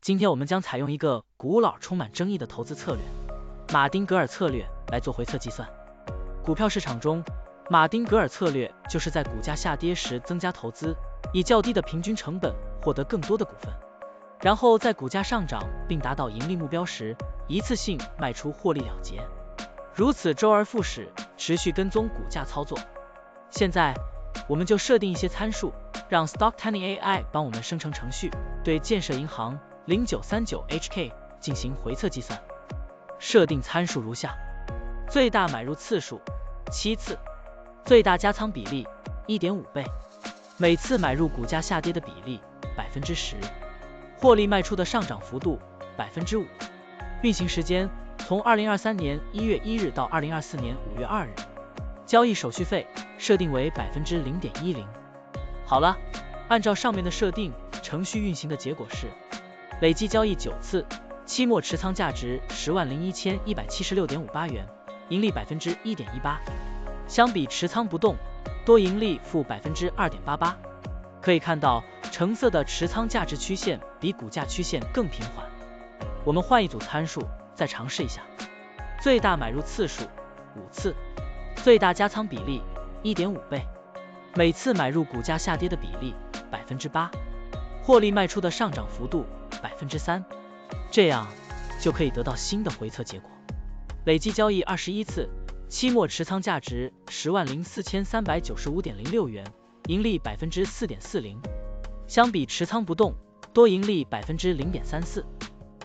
今天我们将采用一个古老、充满争议的投资策略——马丁格尔策略来做回测计算。股票市场中，马丁格尔策略就是在股价下跌时增加投资，以较低的平均成本获得更多的股份，然后在股价上涨并达到盈利目标时，一次性卖出获利了结。如此周而复始，持续跟踪股价操作。现在，我们就设定一些参数，让 Stocktiny AI 帮我们生成程序，对建设银行 0939HK 进行回测计算。设定参数如下：最大买入次数7次，最大加仓比例 1.5 倍，每次买入股价下跌的比例 10%， 获利卖出的上涨幅度 5%， 运行时间从2023年1月1日到2024年5月2日，交易手续费设定为 0.10%。 好了，按照上面的设定，程序运行的结果是累计交易9次，期末持仓价值10,176.58元，盈利 1.18%， 相比持仓不动，多盈利负 2.88%。 可以看到，橙色的持仓价值曲线比股价曲线更平缓。我们换一组参数，再尝试一下。最大买入次数5次，最大加仓比例 1.5 倍，每次买入股价下跌的比例 8%， 获利卖出的上涨幅度 3%， 这样就可以得到新的回测结果。累计交易21次，期末持仓价值10,4395.06元，盈利 4.40%， 相比持仓不动，多盈利 0.34%。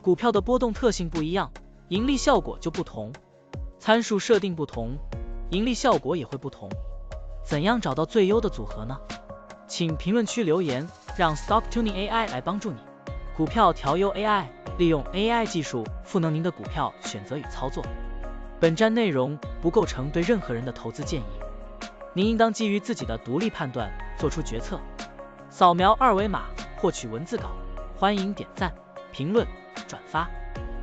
股票的波动特性不一样，盈利效果就不同，参数设定不同，盈利效果也会不同。怎样找到最优的组合呢？请评论区留言，让 Stocktiny AI 来帮助你。股票调优 AI， 利用 AI 技术赋能您的股票选择与操作。本站内容不构成对任何人的投资建议，您应当基于自己的独立判断做出决策。扫描二维码获取文字稿，欢迎点赞、评论、转发。